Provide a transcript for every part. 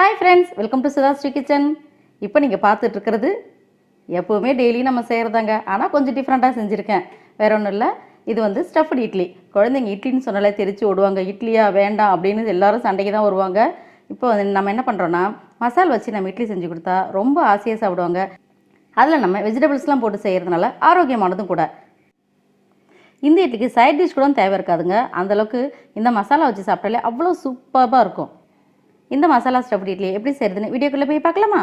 Hi friends, welcome to Sudhasri kitchen. இப்போ நீங்கள் பார்த்துட்டு இருக்கிறது எப்போவுமே டெய்லி நம்ம செய்கிறதாங்க. ஆனால் கொஞ்சம் டிஃப்ரெண்ட்டாக செஞ்சுருக்கேன். வேறு ஒன்றும் இல்லை, இது வந்து ஸ்டஃப்டு இட்லி. குழந்தைங்க இட்லின்னு சொன்னாலே தெரிச்சு ஓடுவாங்க. இட்லியா வேண்டாம் அப்படின்னு எல்லாரும் சண்டைக்கு தான் வருவாங்க. இப்போ நம்ம என்ன பண்ணுறோன்னா, மசால் வச்சு நம்ம இட்லி செஞ்சு கொடுத்தா ரொம்ப ஆசையாக சாப்பிடுவாங்க. அதில் நம்ம வெஜிடபிள்ஸ்லாம் போட்டு செய்கிறதுனால ஆரோக்கியமானதும் கூட. இந்த இட்லிக்கு சைட் டிஷ் கூட தேவை இருக்காதுங்க. அந்தளவுக்கு இந்த மசாலா வச்சு சாப்பிட்டாலே அவ்வளோ சூப்பராக இருக்கும். இந்த மசாலா ஸ்டஃப்டு இட்லி எப்படி செய்கிறதுன்னு வீடியோக்குள்ளே போய் பார்க்கலாமா?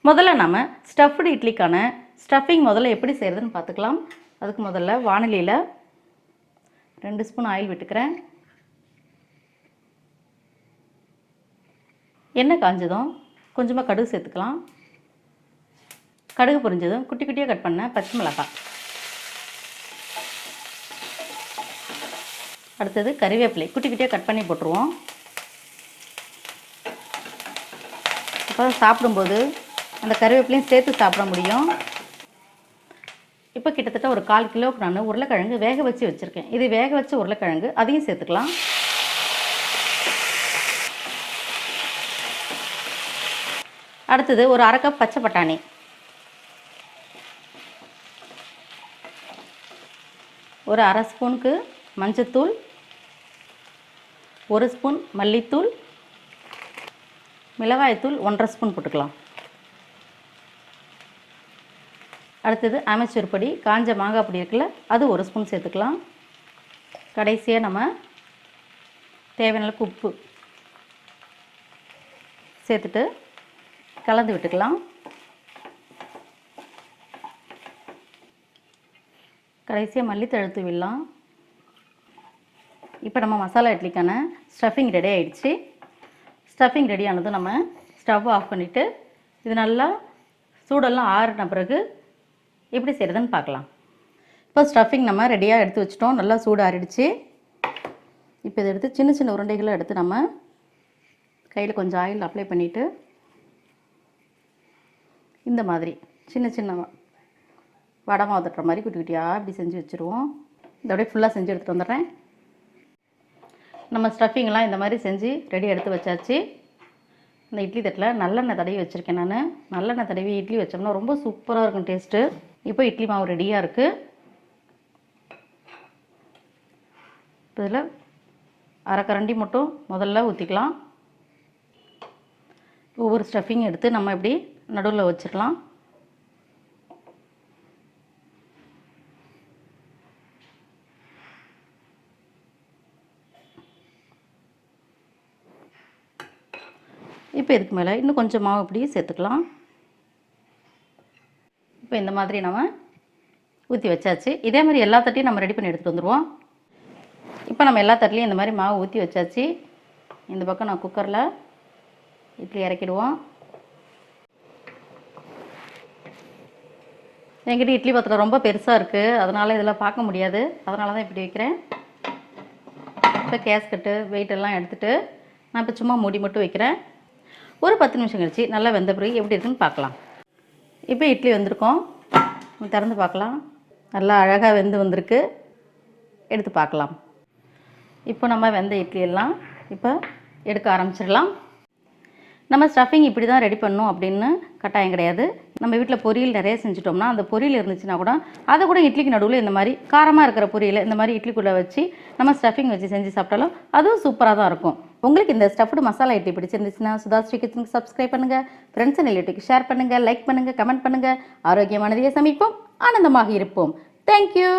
முதல்ல நம்ம ஸ்டஃப்டு இட்லிக்கான ஸ்டஃபிங் முதல்ல எப்படி செய்கிறதுன்னு பார்த்துக்கலாம். அதுக்கு முதல்ல வானிலையில் 2 ஸ்பூன் ஆயில் விட்டுக்கிறேன். எண்ணெய் காஞ்சதும் கொஞ்சமாக கடுகு சேர்த்துக்கலாம். கடுகு பொரிஞ்சதும் குட்டி குட்டியாக கட் பண்ண பச்சை மிளகாய், அடுத்தது கறிவேப்பிலை குட்டி குட்டியாக கட் பண்ணி போட்டுருவோம். அப்போ சாப்பிடும்போது அந்த கறிவேப்பிலையும் சேர்த்து சாப்பிட முடியும். இப்போ கிட்டத்தட்ட ஒரு 1/4 கிலோவுக்கு நான் உருளைக்கிழங்கு வேக வச்சு வச்சுருக்கேன். இது வேக வச்ச உருளைக்கிழங்கு, அதையும் சேர்த்துக்கலாம். அடுத்தது ஒரு 1/2 கப் பச்சை பட்டாணி, ஒரு 1/2 ஸ்பூனுக்கு மஞ்சத்தூள், 1 ஸ்பூன் மல்லித்தூள், மிளகாய்த்தூள் 1/2 ஸ்பூன் போட்டுக்கலாம். அடுத்தது அமைச்சூர் பொடி, காஞ்ச மாங்காய் பொடி இருக்குல்ல, அது 1 ஸ்பூன் சேர்த்துக்கலாம். கடைசியாக நம்ம தேவையான அளவுக்கு உப்பு சேர்த்துட்டு கலந்து விட்டுக்கலாம். கடைசியாக மல்லித்தழை தூவிடலாம். இப்போ நம்ம மசாலா இட்லிக்கான ஸ்டஃபிங் ரெடி ஆகிடுச்சு. ஸ்டஃபிங் ரெடி ஆனதும் நம்ம ஸ்டவ் ஆஃப் பண்ணிவிட்டு இது நல்லா சூடெல்லாம் ஆறின பிறகு எப்படி செய்கிறதுன்னு பார்க்கலாம். இப்போ ஸ்டஃபிங் நம்ம ரெடியாக எடுத்து வச்சிட்டோம். நல்லா சூடு ஆறிடுச்சு. இப்போ இதை எடுத்து சின்ன சின்ன உருண்டைகளை எடுத்து நம்ம கையில் கொஞ்சம் ஆயில் அப்ளை பண்ணிவிட்டு இந்த மாதிரி சின்ன சின்ன வடை மாவுத்துற மாதிரி குட்டி குட்டியாக இப்படி செஞ்சு வச்சுருவோம். இதை அப்படியே ஃபுல்லாக செஞ்சு எடுத்துகிட்டு வந்துடுறேன். நம்ம ஸ்டஃபிங்லாம் இந்த மாதிரி செஞ்சு ரெடி எடுத்து வச்சாச்சு. இந்த இட்லி தட்டில் நல்லெண்ணெய் தடவி வச்சுருக்கேன். நான் நல்லெண்ணெய் தடவி இட்லி வச்சோம்னா ரொம்ப சூப்பராக இருக்கும் டேஸ்ட்டு. இப்போ இட்லி மாவு ரெடியாக இருக்குது. இதில் 1/2 கரண்டி மட்டும் முதல்ல ஊற்றிக்கலாம். ஒவ்வொரு ஸ்டஃபிங் எடுத்து நம்ம இப்படி நடுவில் வச்சுக்கலாம். இப்போ இதுக்கு மேலே இன்னும் கொஞ்சம் மாவு இப்படி சேர்த்துக்கலாம். இப்போ இந்த மாதிரி நம்ம ஊற்றி வச்சாச்சு. இதே மாதிரி எல்லா தட்டையும் நம்ம ரெடி பண்ணி எடுத்துகிட்டு வந்துடுவோம். இப்போ நம்ம எல்லா தட்டிலையும் இந்த மாதிரி மாவு ஊற்றி வச்சாச்சு. இந்த பக்கம் நான் குக்கரில் இட்லி இறக்கிடுவோம். என்கிட்ட இட்லி பாத்திரம் ரொம்ப பெருசாக இருக்குது, அதனால் இதெல்லாம் பார்க்க முடியாது. அதனால தான் இப்படி வைக்கிறேன். இப்போ கேஸ்கட்டு வெயிட்டெல்லாம் எடுத்துகிட்டு நான் இப்போ சும்மா மூடி மட்டும் வைக்கிறேன். ஒரு 10 நிமிஷம் கழிச்சு நல்லா வெந்த பிறகு எப்படி இருக்குன்னு பார்க்கலாம். இப்போ இட்லி வந்திருக்கோம், திறந்து பார்க்கலாம். நல்லா அழகாக வெந்து வந்திருக்கு. எடுத்து பார்க்கலாம். இப்போ நம்ம வெந்த இட்லி எல்லாம் இப்போ எடுக்க ஆரம்பிச்சிடலாம். நம்ம ஸ்டஃபிங் இப்படி தான் ரெடி பண்ணணும் அப்படின்னு கட்டாயம் கிடையாது. நம்ம வீட்டில் பொரியல் நிறைய செஞ்சுட்டோம்னா அந்த பொரியல் இருந்துச்சுன்னா கூட அதை கூட இட்லிக்கு நடுவில் இந்த மாதிரி காரமாக இருக்கிற பொரியலை இந்த மாதிரி இட்லிக்குள்ளே வச்சு நம்ம ஸ்டஃபிங் வச்சு செஞ்சு சாப்பிட்டாலும் அதுவும் சூப்பராக தான் இருக்கும். உங்களுக்கு இந்த ஸ்டஃப்டு மசாலா இட்லி பிடிச்சிருந்துச்சுன்னா சுதாஸ்ரீ கிச்சனுக்கு சப்ஸ்கிரைப் பண்ணுங்கள், ஃப்ரெண்ட்ஸ் அண்ட் ரிலேட்டிவ்க்கு ஷேர் பண்ணுங்கள், லைக் பண்ணுங்கள், கமெண்ட் பண்ணுங்கள். ஆரோக்கியமானதையே சமைப்போம், ஆனந்தமாக இருப்போம். தேங்க்யூ.